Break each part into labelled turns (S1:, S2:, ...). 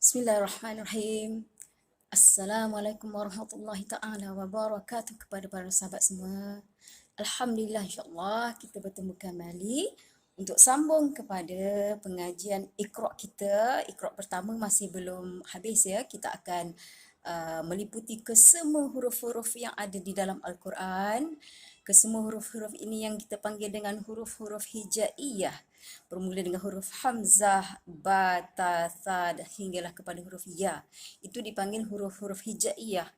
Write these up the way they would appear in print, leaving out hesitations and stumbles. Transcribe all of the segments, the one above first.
S1: Bismillahirrahmanirrahim. Assalamualaikum warahmatullahi ta'ala wabarakatuh kepada para sahabat semua. Alhamdulillah, insyaAllah kita bertemu kembali untuk sambung kepada pengajian Iqra' kita. Iqra' pertama masih belum habis ya. Kita akan meliputi kesemua huruf-huruf yang ada di dalam Al-Quran. Kesemua huruf-huruf ini yang kita panggil dengan huruf-huruf hijaiyah. Bermula dengan huruf hamzah, ba, ta, tha hinggalah kepada huruf ya. Itu dipanggil huruf-huruf hijaiyah.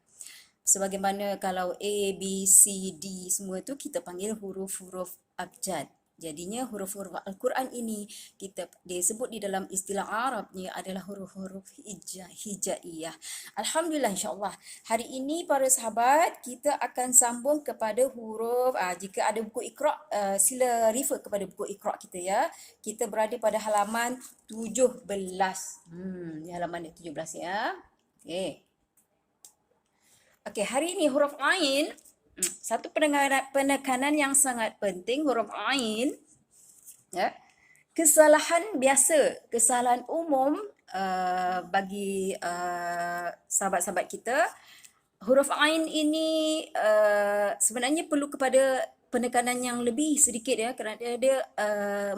S1: Sebagaimana kalau A, B, C, D semua tu kita panggil huruf-huruf abjad. Jadinya huruf-huruf Al-Quran ini kita disebut di dalam istilah Arabnya adalah huruf-huruf hijaiyah. Alhamdulillah, insyaAllah. Hari ini para sahabat kita akan sambung kepada huruf, jika ada buku Iqra', sila refer kepada buku Iqra' kita ya. Kita berada pada halaman 17. Ni halaman 17 ya. Okey. Okey, hari ini huruf Ain, satu penekanan yang sangat penting, huruf Ain, ya. Kesalahan biasa, kesalahan umum bagi sahabat-sahabat kita. Huruf Ain ini sebenarnya perlu kepada penekanan yang lebih sedikit ya, kerana dia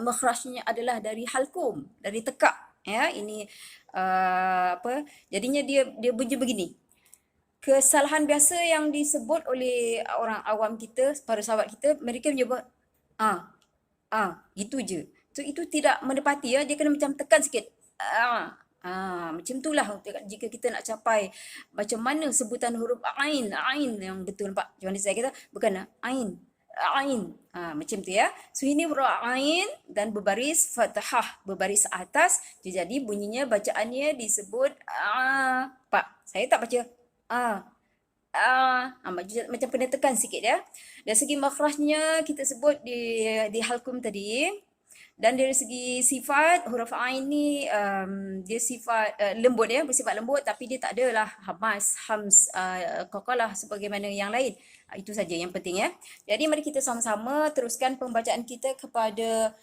S1: makhrajnya adalah dari halkum, dari tekak ya. Ini jadinya dia bunyi begini. Kesalahan biasa yang disebut oleh orang awam kita, para sahabat kita, mereka menyebut gitu je. So, itu tidak menepati ya, dia kena macam tekan sikit. Macam itulah jika kita nak capai macam mana sebutan huruf ain yang betul, nampak? Macam mana saya kata, bukan ain. Macam tu ya. So ini huruf ain dan berbaris fathah, berbaris atas. Jadi bunyinya, bacaannya disebut Pak. Saya tak baca macam kena tekan sikit ya. Dari segi makhrajnya kita sebut di halkum tadi. Dan dari segi sifat, huruf ain ni dia sifat lembut ya, bersifat lembut, tapi dia tak adalah hams, qaqalah sebagaimana yang lain. Itu saja yang penting ya. Jadi mari kita sama-sama teruskan pembacaan kita kepada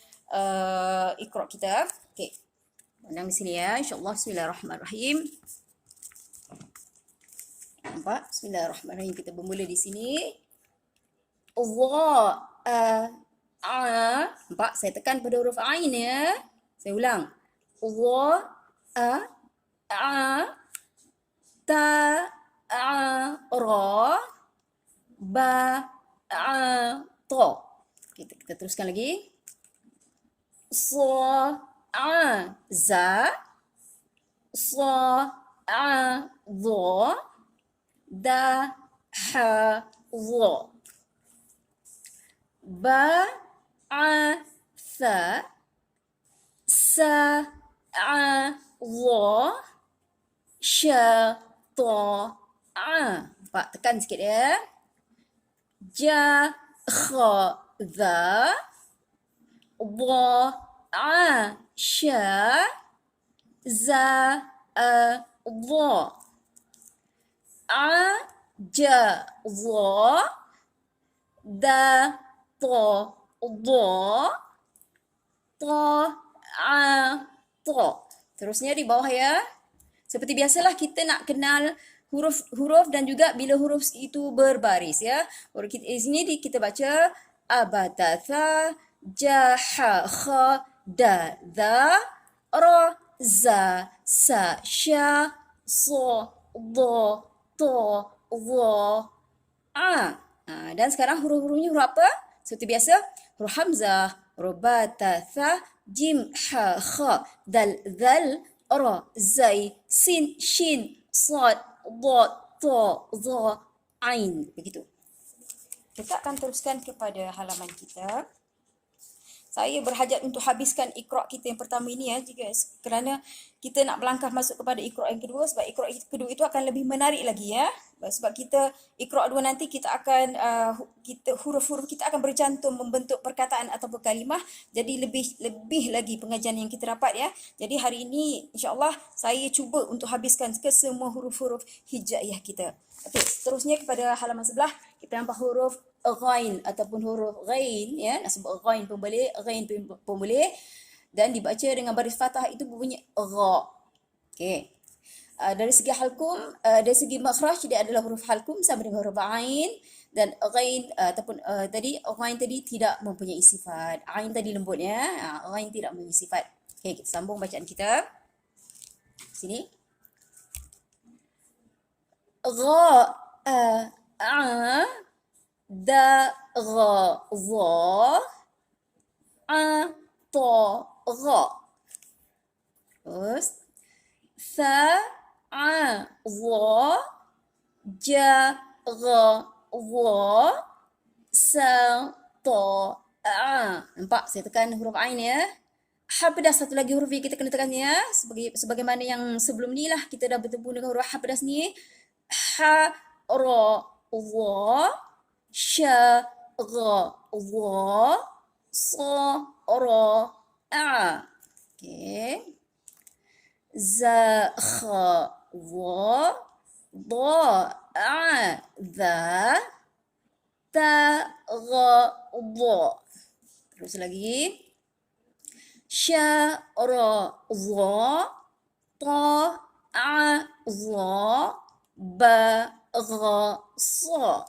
S1: Iqra' kita. Okey. Pandang di sini ya, insya-Allah. Bismillahirrahmanirrahim. Nampak? Bismillahirrahmanirrahim. Kita bermula di sini. Allah. Nampak? Saya tekan pada huruf ain ya. Saya ulang. Allah. Ta. Ra. Ba. Ta. Kita teruskan lagi. Sa. Za. Sa. Dha. Da, ha, wa. Ba, tha. Sa, wa. Sha, ta, Nampak? Tekan sikit ya. Ja, kha, dha. Dha, sha. Za, dha. Ja, dha. Da, ta, dha. Ta, ta. Terusnya di bawah ya. Seperti biasalah kita nak kenal huruf-huruf dan juga bila huruf itu berbaris ya. Huruf kita di sini kita baca abatatha, ja, ha, kha, da, dha, ra, za, sa, sha, sa, dha, ta, dha, dan sekarang huruf-hurufnya huruf apa? Seperti biasa, huruf hamzah, huruf ba, ta, tha, jim, ha, kha, dal, dhal, ra, zai, sin, shin, sad, dha, ta, dha, ain. Begitu. Kita akan teruskan kepada halaman kita. Saya berhajat untuk habiskan Iqra' kita yang pertama ini ya, kerana kita nak melangkah masuk kepada Iqra' yang kedua, sebab Iqra' kedua itu akan lebih menarik lagi ya. Sebab kita Iqra' dua nanti kita akan huruf-huruf kita akan bercantum membentuk perkataan ataupun kalimah. Jadi lebih lagi pengajian yang kita dapat ya. Jadi hari ini insya-Allah saya cuba untuk habiskan ke semua huruf-huruf hijaiyah kita. Okey, seterusnya kepada halaman sebelah kita nampak huruf ghain ataupun huruf ghain ya, nak sebut ghain pun boleh, ghain pun boleh, dan dibaca dengan baris fathah itu berbunyi gha. Okey. Dari segi halkum, dari segi makhraj dia adalah huruf halkum sama dengan huruf ain, dan ghain ataupun tadi ghain tadi tidak mempunyai sifat. Ain tadi lembut ya. Ghain tidak mempunyai sifat. Okey, kita sambung bacaan kita. Sini. Gha a da gha dha a ta gha. Terus ثا ع ظا جا غا ظا سا طا ع. Nampak saya tekan huruf ain ya. Ha pedas satu lagi huruf yang kita kena tekan ya. Sebagaimana yang sebelum ni lah kita dah bertemu dengan huruf ha pedas ni. Ha ra dha sya gha dha sa ra a. Okey. za kha dha dha a dha ta gha dha. Terus lagi. Sya ra dha ta a dha ba gha sa.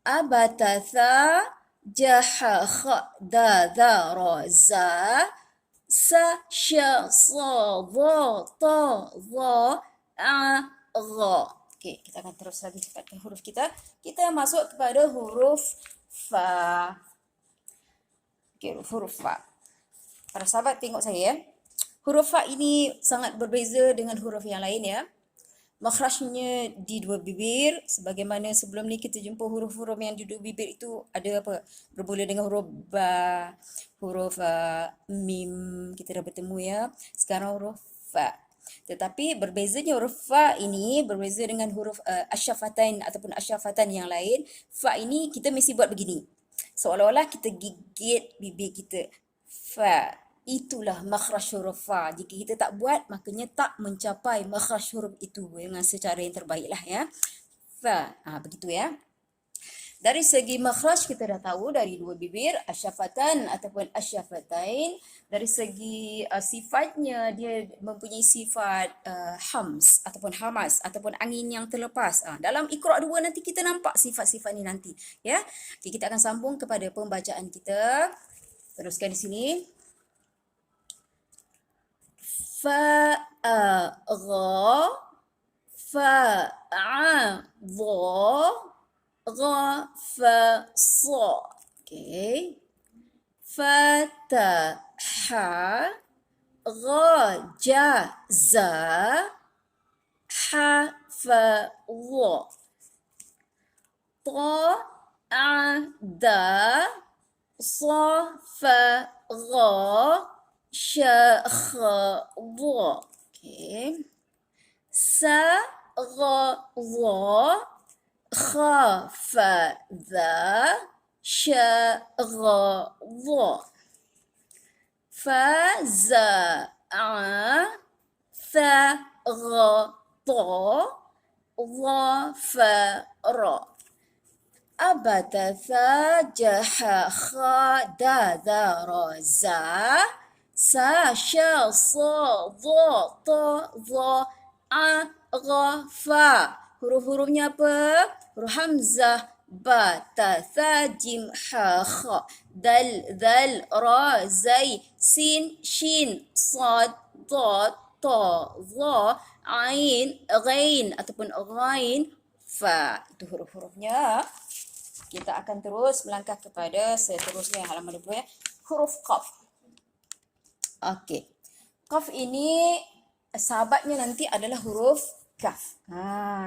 S1: Abatatha jaha kha da dha ra za sa sya sa dha ta dha a gha. Okey, kita akan terus lagi cepatkan huruf kita. Kita masuk kepada huruf fa. Okey, huruf fa. Para sahabat tengok saya ya. Huruf fa ini sangat berbeza dengan huruf yang lain ya. Makhrajnya di dua bibir, sebagaimana sebelum ni kita jumpa huruf-huruf yang di dua bibir itu ada apa? Bermula dengan huruf ba, huruf mim, kita dah bertemu ya. Sekarang huruf fa. Tetapi berbezanya huruf fa ini berbeza dengan huruf asyafatain ataupun asyafatan yang lain. Fa ini kita mesti buat begini. Seolah-olah kita gigit bibir kita. Fa. Itulah makhraj huruf fa. Jika kita tak buat, maknanya tak mencapai makhraj huruf itu dengan secara yang terbaik lah ya. Fa. Begitu ya. Dari segi makhraj kita dah tahu dari dua bibir, asyafatan ataupun asyafatain. Dari segi sifatnya, dia mempunyai sifat hams ataupun hamas ataupun angin yang terlepas. Dalam Iqra 2 nanti kita nampak sifat-sifat ni nanti. Ya. Okay, kita akan sambung kepada pembacaan kita. Teruskan di sini. Fa gha fa dha gha fa sa. Okey. Fa ha gha ja za ha fa dha ta da sa fa gha sya kha dha. Okey. Sa gha dha kha fa dha sya gha dha. Fa za a tha gha ta dha fa ra. Abatatha jaha kha da dha ra za sa sya sa dha ta dha a gha fa. Huruf-hurufnya apa? Huruf hamzah, ba, ta, tha, jim, ha, kha, dal, dhal, ra, zai, sin, shin, sad, dad, ta, dha, ain, ghain ataupun ghain, fa. Itu huruf-hurufnya. Kita akan terus melangkah kepada seterusnya halaman 2 ya. Huruf qaf. Okey. Qaf ini sahabatnya nanti adalah huruf kaf.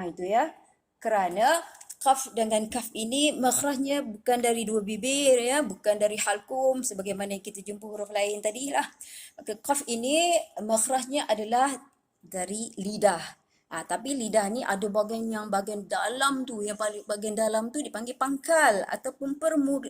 S1: Itu ya. Kerana qaf dengan kaf ini makhrajnya bukan dari dua bibir ya, bukan dari halkum sebagaimana yang kita jumpa huruf lain tadi lah. Maka qaf ini makhrajnya adalah dari lidah. Tapi lidah ni ada bagian dalam tu, yang paling bagian dalam tu dipanggil pangkal ataupun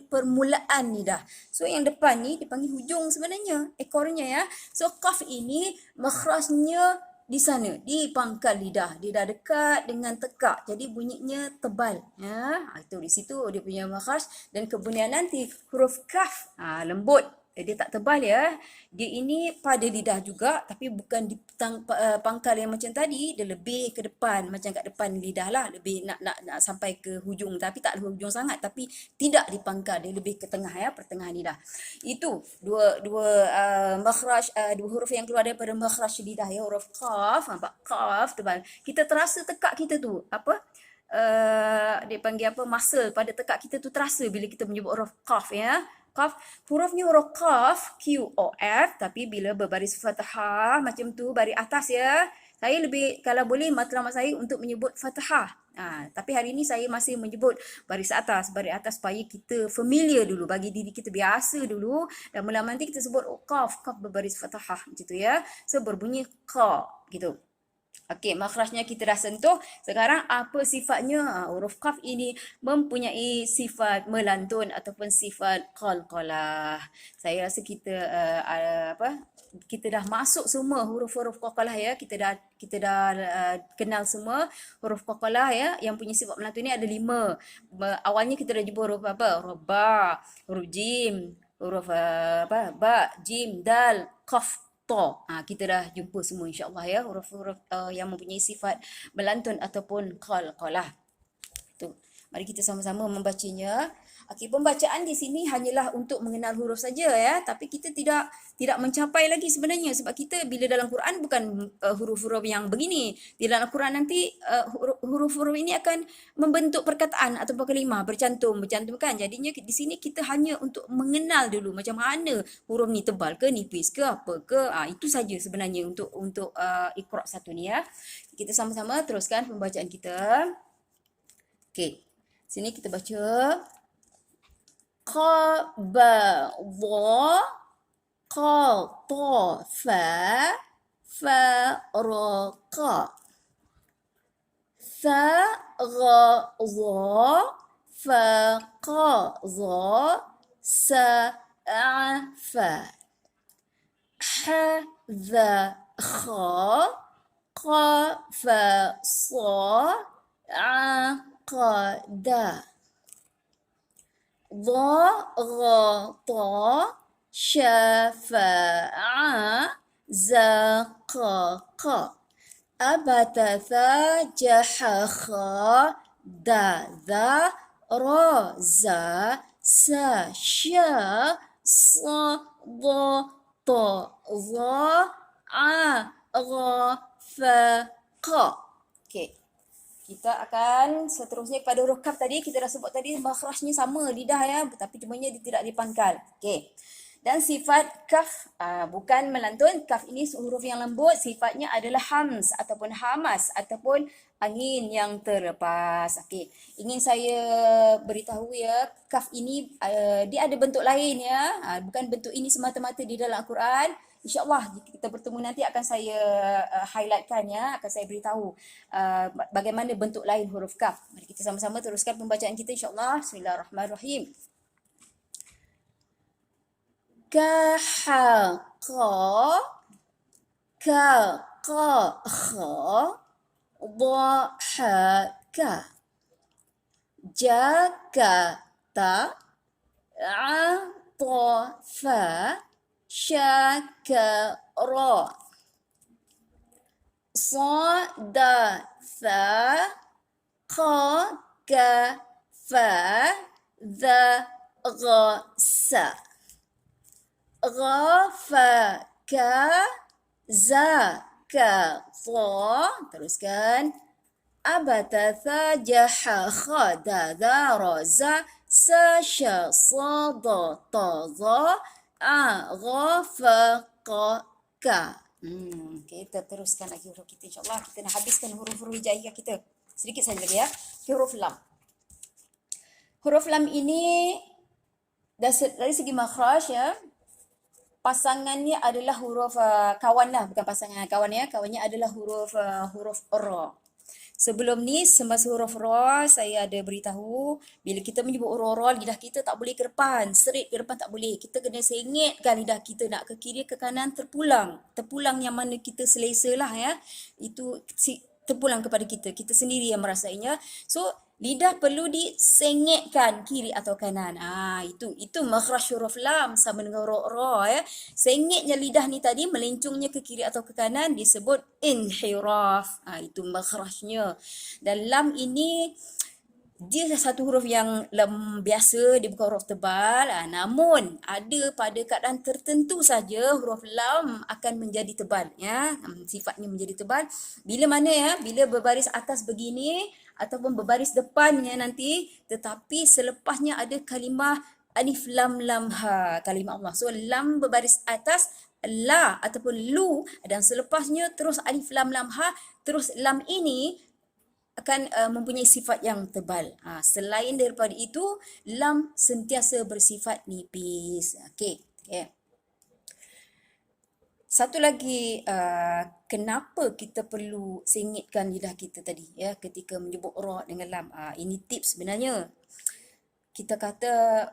S1: permulaan lidah. So yang depan ni dipanggil hujung sebenarnya, ekornya ya. So qaf ini makhrajnya di sana, di pangkal lidah. Dia dah dekat dengan tekak, jadi bunyinya tebal. Ya, itu di situ dia punya makhraj. Dan kemudian nanti huruf kaf lembut. Dia tak tebal ya. Dia ini pada lidah juga tapi bukan di pangkal yang macam tadi, dia lebih ke depan, macam kat depan lidah lah, lebih nak sampai ke hujung tapi tak hujung sangat, tapi tidak di pangkal, dia lebih ke tengah ya, pertengahan lidah. Itu dua dua makhraj, dua huruf yang keluar daripada makhraj lidah ya, huruf qaf, nampak qaf tebal. Kita terasa tekak kita tu apa? Dia panggil apa, muscle pada tekak kita tu terasa bila kita menyebut huruf qaf ya. Qaf, hurufnya huruf qaf, Q-O-F, tapi bila berbaris fathah macam tu, baris atas ya. Saya lebih, kalau boleh, matlamat saya untuk menyebut fathah. Tapi hari ini saya masih menyebut baris atas supaya kita familiar dulu, bagi diri kita biasa dulu, dan mula nanti kita sebut qaf, qaf berbaris fathah macam tu ya. So berbunyi qa gitu. Okey, makhrajnya kita dah sentuh. Sekarang apa sifatnya? Huruf qaf ini mempunyai sifat melantun ataupun sifat qalqalah. Saya rasa kita kita dah masuk semua huruf-huruf qalqalah ya. Kita dah kenal semua huruf qalqalah ya, yang punya sifat melantun ni ada 5. Awalnya kita dah jumpa huruf apa? Huruf ba, huruf jim, huruf ba, jim, dal, qaf, ta. Kita dah jumpa semua insya-Allah ya, huruf-huruf yang mempunyai sifat melantun ataupun qalqalah. Tu. Mari kita sama-sama membacanya. Okey, pembacaan di sini hanyalah untuk mengenal huruf saja ya, tapi kita tidak mencapai lagi sebenarnya, sebab kita bila dalam Quran bukan huruf-huruf yang begini. Di dalam Quran nanti huruf-huruf ini akan membentuk perkataan ataupun kalimah, bercantum kan. Jadinya di sini kita hanya untuk mengenal dulu macam mana huruf ni, tebal ke, nipis ke, apa ke. Itu saja sebenarnya untuk Iqra satu ni ya. Kita sama-sama teruskan pembacaan kita. Okey. Sini kita baca qa ba dha qa ta fa ra qa fa gha dha fa qa dha sa fa ha dha kha qa fa sa qa da ضغط شفع زقق أبتث جحخ دذ رز سش صضط ظ غفق. Okay. Kita akan seterusnya kepada huruf kaf tadi. Kita dah sebut tadi makhrajnya sama lidah ya, tapi cumanya dia tidak dipangkal. Okey. Dan sifat kaf bukan melantun. Kaf ini huruf yang lembut, sifatnya adalah hams ataupun hamas ataupun angin yang terlepas. Okey. Ingin saya beritahu ya, kaf ini dia ada bentuk lain ya. Bukan bentuk ini semata-mata di dalam Al-Quran. InsyaAllah jika kita bertemu nanti akan saya highlightkan ya, akan saya beritahu bagaimana bentuk lain huruf kaf. Mari kita sama-sama teruskan pembacaan kita insyaAllah. Bismillahirrahmanirrahim. Kahaqa, kaqaha, dhahaka, jakata, atafa, syakara, sadatha, qakafa, dhagasa, ghafaka, zakata. Teruskan. Abatatha, jahakha, dadha, raza, sasha, sadataza, ghafaqaka. Kita teruskan lagi huruf kita insyaAllah. Kita nak habiskan huruf-huruf hijaiyah kita. Sedikit saja lagi ya. Huruf lam. Huruf lam ini dari segi makhraj ya, pasangannya adalah huruf kawan lah, bukan pasangan kawan ya. Kawannya adalah huruf ra. Sebelum ni semasa huruf ra saya ada beritahu, bila kita menyebut huruf ra, lidah kita tak boleh ke depan, straight ke depan tak boleh. Kita kena sengitkan lidah kita, nak ke kiri ke kanan terpulang. Terpulang yang mana kita selesa lah ya. Itu terpulang kepada kita. Kita sendiri yang merasainya. So Lidah perlu disengitkan kiri atau kanan. Itu makhraj huruf lam sama dengan ra ya. Sengitnya lidah ni tadi melencungnya ke kiri atau ke kanan disebut inhiraf. Itu makhrajnya. Dan lam ini dia satu huruf yang biasa, dia bukan huruf tebal. Namun ada pada keadaan tertentu saja huruf lam akan menjadi tebal ya. Sifatnya menjadi tebal bila mana ya? Bila berbaris atas begini ataupun berbaris depannya nanti, tetapi selepasnya ada kalimah alif lam lam ha, kalimah Allah. So lam berbaris atas, la ataupun lu, dan selepasnya terus alif lam lam ha, terus lam ini akan mempunyai sifat yang tebal. Selain daripada itu, lam sentiasa bersifat nipis. Okey. Okay. Satu lagi, kenapa kita perlu sengitkan lidah kita tadi ya ketika menyebut ra dengan lam. Ini tips sebenarnya. Kita kata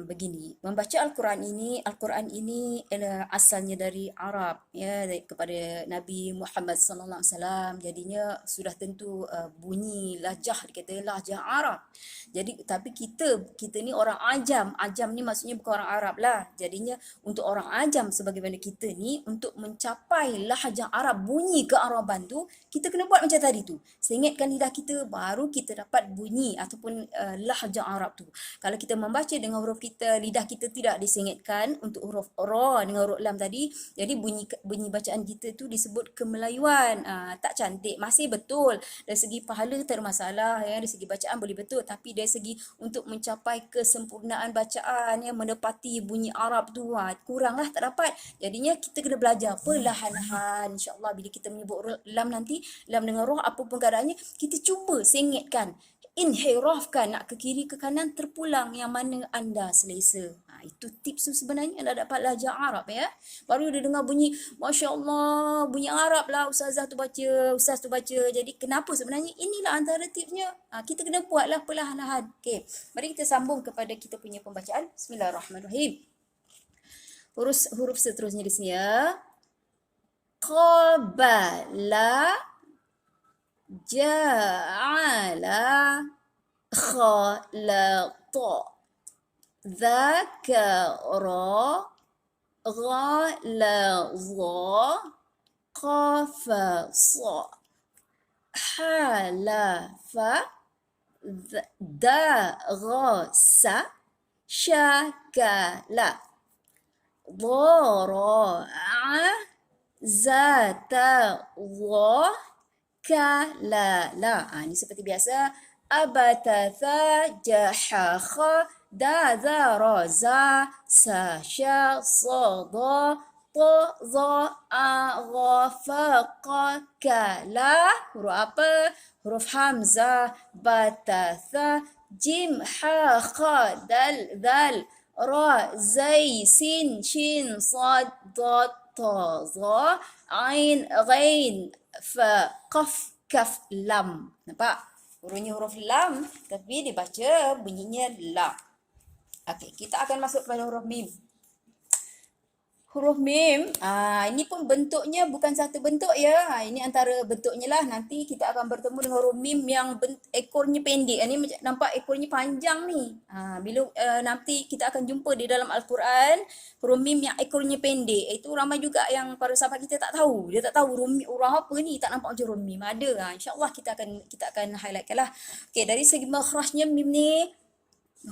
S1: begini, membaca Al-Quran ini asalnya dari Arab ya, kepada Nabi Muhammad sallallahu alaihi wasallam. Jadinya sudah tentu bunyi lahjah, dikata lahjah Arab. Jadi tapi kita ni orang ajam. Ajam ni maksudnya bukan orang Arab lah. Jadinya untuk orang ajam sebagaimana kita ni, untuk mencapai lahjah Arab, bunyi kearaban tu, kita kena buat macam tadi tu. Sengitkan lidah kita, baru kita dapat bunyi ataupun lahjah Arab tu. Kalau kita membaca dengan huruf kita, lidah kita tidak disengitkan untuk huruf ra dengan huruf lam tadi, jadi bunyi bacaan kita tu disebut kemelayuan. Tak cantik. Masih betul dari segi pahala tak ada masalah ya, dari segi bacaan boleh betul, tapi dari segi untuk mencapai kesempurnaan bacaan ya, menepati bunyi Arab tu kuranglah, tak dapat. Jadinya kita kena belajar perlahan-lahan. InsyaAllah bila kita menyebut lam nanti, lam dengan ra apa pun keadaannya, kita cuba sengitkan, inhirafkan, nak ke kiri ke kanan, terpulang yang mana anda selesa. Itu tips tu sebenarnya, anda dapat lahjah Arab ya. Baru dia dengar bunyi, Masya Allah, bunyi Arab lah ustazah tu baca, ustaz tu baca. Jadi kenapa sebenarnya? Inilah antara tipsnya. Kita kena buatlah perlahan-lahan. Okey, mari kita sambung kepada kita punya pembacaan. Bismillahirrahmanirrahim. Huruf seterusnya di sini ya. Qabala, ja'ala, khalata, dhakara, ghalazha, qafasa, halafa, darasa, syakala, dhara'a, zata, kalala. Ini seperti biasa. Abatatha, jahakha, dazaraza, sasha, sada, taza, aghafaqa, kala. Huruf apa? Huruf hamzah. Batatha, jim, ha, kha, dal, dal, ra, zai, sin, shin, sad, dad, ta, za, ain, ghain, fa, qaf, kaf, lam. Nampak? Hurufnya huruf lam, tapi dibaca bunyinya la. Okey, kita akan masuk pada huruf mim. Huruf mim, ini pun bentuknya bukan satu bentuk ya. Ini antara bentuknya lah. Nanti kita akan bertemu dengan huruf mim yang ekornya pendek. Ini nampak ekornya panjang ni. Bila nanti kita akan jumpa di dalam Al-Quran, huruf mim yang ekornya pendek. Itu ramai juga yang para sahabat kita tak tahu. Dia tak tahu huruf apa ni, tak nampak macam huruf mim. Ada. InsyaAllah kita akan highlightkan lah. Okay, dari segi makhrajnya mim ni,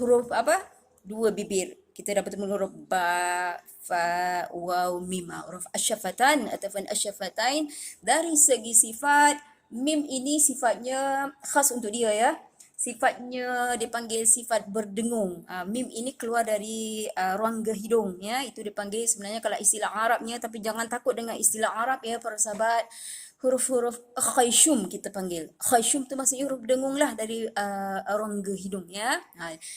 S1: huruf apa? Dua bibir. Kita dapat bertemu huruf ba, fa, waw, mim. Huruf asyafatan ataupun asyafatain. Dari segi sifat, mim ini sifatnya khas untuk dia ya. Sifatnya dipanggil sifat berdengung. Mim ini keluar dari rongga hidung ya. Itu dipanggil sebenarnya kalau istilah Arabnya, tapi jangan takut dengan istilah Arab ya para sahabat. Huruf-huruf khayshum kita panggil. Khayshum tu maksudnya huruf dengung lah dari rongga hidung ya.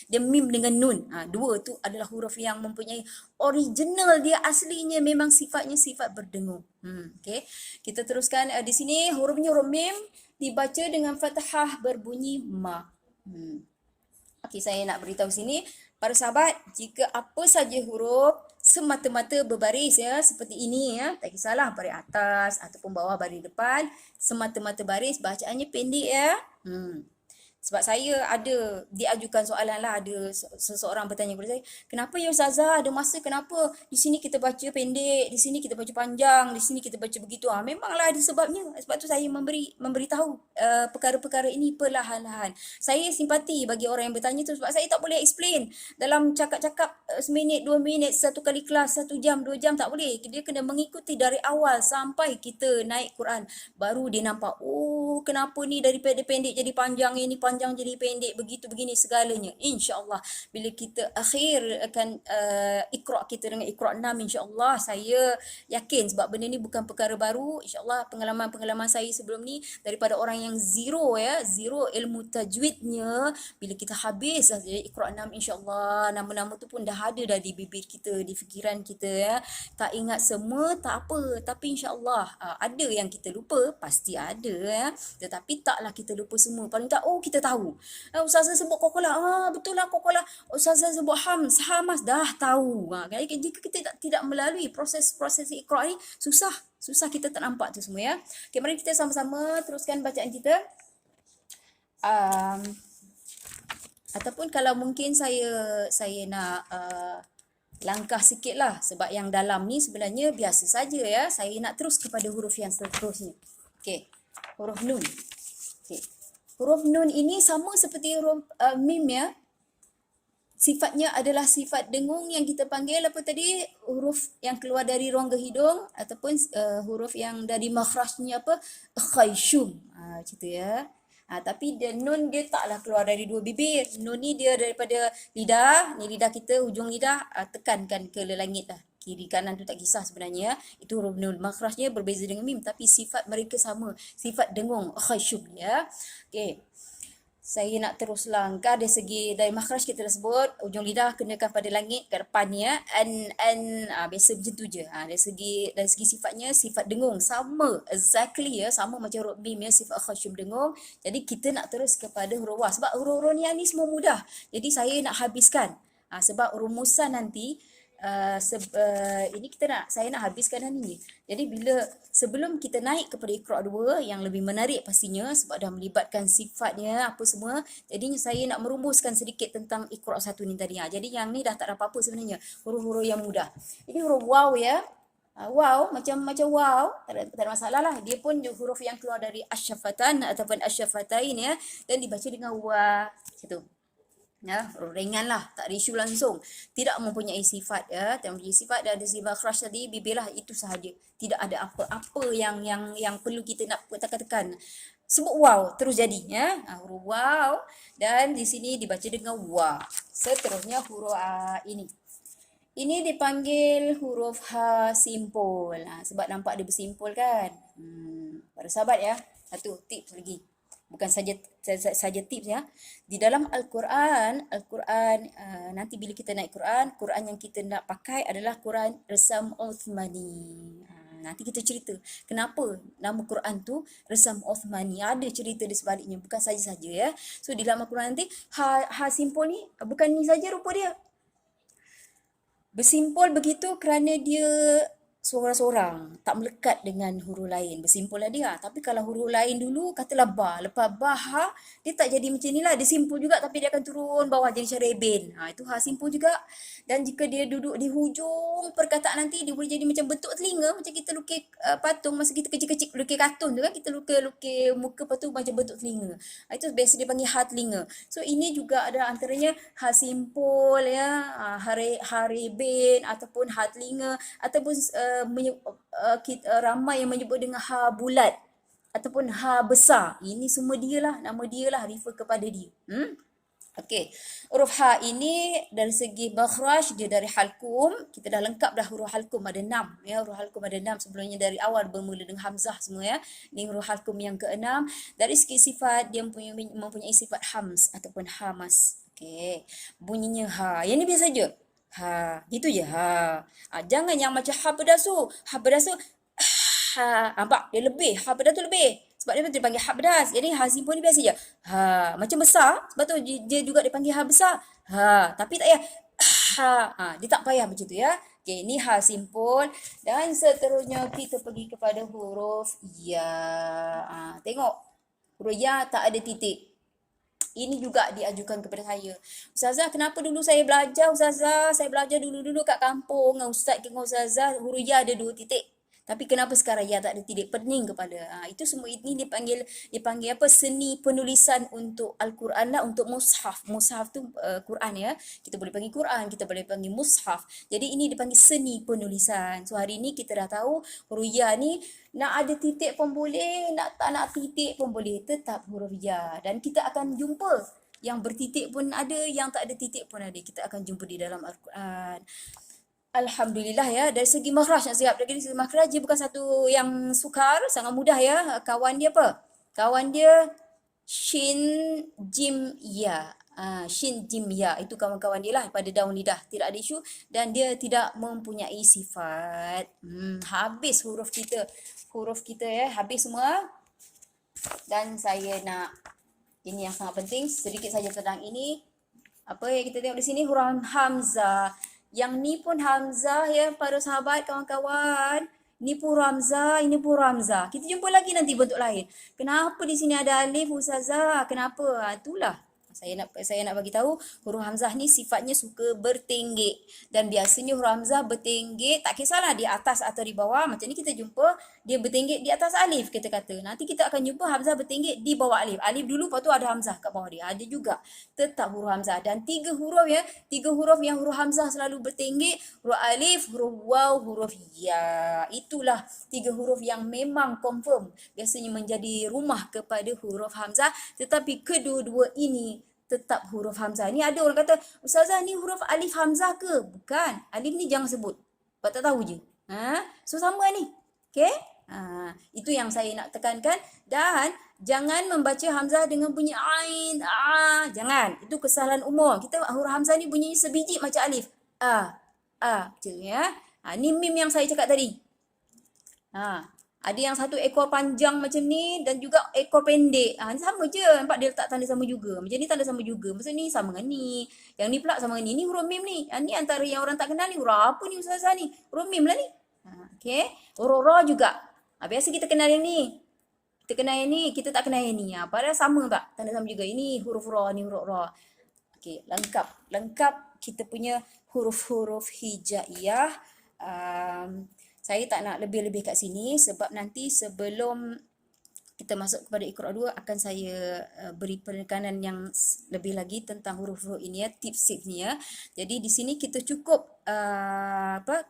S1: Dia mim dengan nun. Dua tu adalah huruf yang mempunyai original dia, aslinya memang sifatnya sifat berdengung. Okay. Kita teruskan di sini hurufnya huruf mim dibaca dengan fathah berbunyi ma. Okey, saya nak beritahu sini para sahabat, jika apa saja huruf semata-mata berbaris ya, seperti ini ya, tak kisahlah baris atas ataupun bawah baris depan, semata-mata baris, bacaannya pendek ya. Sebab saya ada diajukan soalan lah, ada seseorang bertanya kepada saya, kenapa ya Ustazah ada masa kenapa di sini kita baca pendek, di sini kita baca panjang, di sini kita baca begitu. Memanglah ada sebabnya. Sebab tu saya memberitahu perkara-perkara ini perlahan-lahan. Saya simpati bagi orang yang bertanya tu sebab saya tak boleh explain dalam cakap-cakap seminit, 2 minit, satu kali kelas, 1 jam, 2 jam, tak boleh. Dia kena mengikuti dari awal sampai kita naik Quran. Baru dia nampak, oh kenapa ni dari pendek jadi panjang, ini panjang jadi pendek, begitu begini segalanya. InsyaAllah bila kita akhirkan Iqra kita dengan Iqra 6, insyaAllah saya yakin sebab benda ni bukan perkara baru. InsyaAllah pengalaman-pengalaman saya sebelum ni daripada orang yang zero ilmu tajwidnya, bila kita habis jadi Iqra 6, insyaAllah nama-nama tu pun dah ada dah di bibir kita, di fikiran kita ya. Tak ingat semua tak apa, tapi insyaAllah ada yang kita lupa, pasti ada ya. Tetapi taklah kita lupa semua. Paling tak, oh kita tahu. Ustazah sebut Qalqalah, betul lah Qalqalah. Ustazah sebut Hamas, dah tahu. Jika kita tidak melalui proses-proses Iqra ni, susah kita tak nampak tu semua ya. Okay, mari kita sama-sama teruskan bacaan kita. Ataupun kalau mungkin saya nak langkah sikit lah, sebab yang dalam ni sebenarnya biasa saja ya. Saya nak terus kepada huruf yang seterusnya. Okey, huruf nun. Okay. Huruf nun ini sama seperti huruf mim ya. Sifatnya adalah sifat dengung yang kita panggil apa tadi, huruf yang keluar dari rongga hidung ataupun huruf yang dari makhrajnya apa, khayshum. Macam tu ya. Tapi dia nun dia taklah keluar dari 2 bibir. Nun ni dia daripada lidah, ni lidah kita, hujung lidah, tekankan ke langit lah. Kiri kanan tu tak kisah sebenarnya. Itu huruf nun. Makhrajnya berbeza dengan mim tapi sifat mereka sama. Sifat dengung, khayshum ya. Okey. Saya nak terus langkah dari segi, dari makhraj kita dah sebut, ujung lidah kenakan pada langit ke depan ya. Biasa macam tu je. Dari segi sifatnya, sifat dengung sama exactly ya, sama macam huruf mim ya, sifat khayshum dengung. Jadi kita nak terus kepada huruf wa sebab huruf-huruf ni semua mudah. Jadi saya nak habiskan. Sebab rumusan nanti ini saya nak habiskan hari ni. Jadi sebelum kita naik kepada Iqra 2 yang lebih menarik pastinya sebab dah melibatkan sifatnya apa semua. Jadi saya nak merumuskan sedikit tentang Iqra 1 ni tadi. Jadi yang ni dah tak ada apa-apa sebenarnya. Huruf-huruf yang mudah. Ini huruf waw ya. Waw macam waw, tak ada masalah lah. Dia pun huruf yang keluar dari asyafatan ataupun asyafatain ya, dan dibaca dengan wa macam tu. Ya, ringan lah, tak ada isu langsung. Tidak mempunyai sifat ya, tak mempunyai sifat, dan ada sifat makhraj tadi, bibir lah, itu sahaja. Tidak ada apa-apa yang perlu kita nak tekan-tekan. Sebut waw terus jadi ya. Huruf waw, dan di sini dibaca dengan wa. Seterusnya huruf ini. Ini dipanggil huruf ha simpul. Sebab nampak dia bersimpul kan. Para sahabat ya, satu tips lagi. Bukan saja tips ya. Di dalam Al-Quran nanti bila kita naik Quran yang kita nak pakai adalah Quran Resam Uthmani. Nanti kita cerita kenapa nama Quran tu Resam Uthmani. Ada cerita di sebaliknya, bukan saja-saja ya. So di dalam Al-Quran nanti ha simpul ni bukan ni saja rupa dia. Bersimpul begitu kerana dia seorang-seorang, tak melekat dengan huruf lain. Bersimpul lah dia. Tapi kalau huruf lain dulu, katalah ba. Lepas ba, ha, dia tak jadi macam ni lah. Dia simpul juga tapi dia akan turun bawah jadi macam reben. Itu ha simpul juga. Dan jika dia duduk di hujung perkataan nanti, dia boleh jadi macam bentuk telinga. Macam kita lukis patung masa kita kecil-kecil lukis kartun tu kan. Kita lukis muka patung macam bentuk telinga. Itu biasa dia panggil ha telinga. So ini juga ada antaranya ha simpul ya, ha reben ataupun ha telinga ataupun ramai yang menyebut dengan ha bulat ataupun ha besar. Ini semua dialah, nama dialah, refer kepada dia. Okey. Huruf ha ini dari segi makhraj dia dari halkum. Kita dah lengkap dah huruf halkum ada 6 ya. Huruf halkum ada 6 sebelumnya dari awal bermula dengan hamzah semua ya. Ini huruf halkum yang ke-6. Dari segi sifat dia mempunyai sifat hams ataupun hamas. Okey. Bunyinya ha. Yang ni biasa saja. Ha, gitu je ha. Jangan yang macam ha berdasu. Ha berdasu ha. Nampak dia lebih. Ha berdasu lebih. Sebab dia dipanggil ha berdas. Jadi ha simpul ni biasa je. Ha, macam besar. Sebab tu dia juga dipanggil ha besar. Ha, tapi tak payah ha. Dia tak payah macam tu ya. Okey, ni ha simpul dan seterusnya kita pergi kepada huruf ya. Tengok. Huruf ya tak ada titik. Ini juga diajukan kepada saya. Ustazah, kenapa dulu saya belajar, Ustazah? Saya belajar dulu-dulu kat kampung dengan Ustaz dengan Ustazah, huruf ya ada 2 titik. Tapi kenapa sekarang ya tak ada titik, pening kepala. Itu semua ini dipanggil apa? Seni penulisan untuk Al-Quran lah, untuk mushaf. Mushaf tu Quran ya. Kita boleh panggil Quran, kita boleh panggil mushaf. Jadi ini dipanggil seni penulisan. So hari ni kita dah tahu huruf ya ni nak ada titik pun boleh, nak tak nak titik pun boleh, tetap huruf ya. Dan kita akan jumpa yang bertitik pun ada, yang tak ada titik pun ada. Kita akan jumpa di dalam Al-Quran. Alhamdulillah ya, dari segi makhraj nak siap. Dari segi makhraj dia bukan satu yang sukar, sangat mudah ya. Kawan dia apa? Kawan dia Shin Jim Ya. Shin Jim Ya itu kawan-kawan dia lah pada daun lidah, tidak ada isu dan dia tidak mempunyai sifat. Habis huruf kita ya, habis semua. Dan saya nak, ini yang sangat penting, sedikit saja tentang ini. Apa yang kita tengok di sini, huruf hamzah. Yang ni pun hamzah ya para sahabat, kawan-kawan. Ni pun hamzah, ini pun hamzah. Kita jumpa lagi nanti bentuk lain. Kenapa di sini ada alif, Ustazah? Kenapa? Itulah. Saya nak bagi tahu huruf hamzah ni sifatnya suka bertenggek dan biasanya huruf hamzah bertenggek tak kisahlah di atas atau di bawah. Macam ni kita jumpa dia bertenggek di atas alif, kita kata. Nanti kita akan jumpa hamzah bertenggek di bawah alif. Alif dulu, lepas tu ada hamzah kat bawah dia. Ada juga tetap huruf hamzah dan 3 huruf ya. 3 huruf yang huruf hamzah selalu bertenggek, huruf alif, huruf waw, huruf ya. Itulah 3 huruf yang memang confirm biasanya menjadi rumah kepada huruf hamzah, tetapi kedua-dua ini tetap huruf hamzah. Ni ada orang kata, Ustazah ni huruf alif hamzah ke? Bukan. Alif ni jangan sebut. Sebab tak tahu je. So sama ni. Okay? Itu yang saya nak tekankan. Dan jangan membaca hamzah dengan bunyi ain. Jangan. Itu kesalahan umum. Kita huruf hamzah ni bunyi sebiji macam alif. Macam ni ya. Ni mim yang saya cakap tadi. Ada yang satu ekor panjang macam ni dan juga ekor pendek. Ni sama je. Nampak dia letak tanda sama juga. Macam ni tanda sama juga. Maksud ni sama dengan ni. Yang ni pula sama dengan ni. Ni huruf mim ni. Ni antara yang orang tak kenal ni. Huruf apa ni Ustazah ni? Huruf mim lah ni. Okay. Huruf ra juga. Biasa kita kenal yang ni. Kita kenal yang ni. Kita tak kenal yang ni. Padahal sama tak? Tanda sama juga. Ini huruf ra, ni huruf ra. Okay. Lengkap kita punya huruf-huruf hijaiyah. Saya tak nak lebih-lebih kat sini sebab nanti sebelum kita masuk kepada Iqra 2 akan saya beri penekanan yang lebih lagi tentang huruf-huruf ini ya, tips-tips ni ya. Jadi di sini kita cukup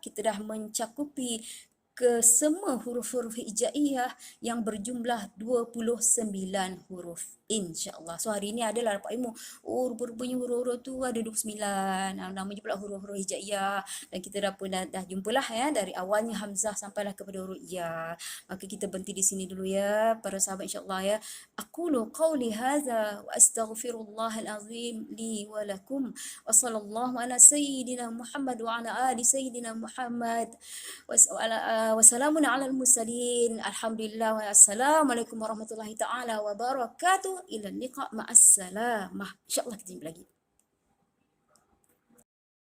S1: kita dah mencakupi ke semua huruf-huruf hijaiyah yang berjumlah 29 huruf, insya-Allah. So hari ini adalah dapat ilmu. Rupanya huruf-huruf tu ada 29. Namanya pula huruf-huruf hijaiyah dan kita dah jumpalah ya dari awalnya hamzah sampailah kepada huruf ya. Maka kita berhenti di sini dulu ya para sahabat, insya-Allah ya. Aqulu qawli hadza wa astaghfirullahal azim li wa lakum wa sallallahu ala sayyidina Muhammad wa ala ali sayyidina Muhammad wassalamun ala al-mursalin. Alhamdulillah wa assalamualaikum warahmatullahi taala wabarakatuh. Ila liqa ma'as salamah. Insya-Allah kita jumpa lagi.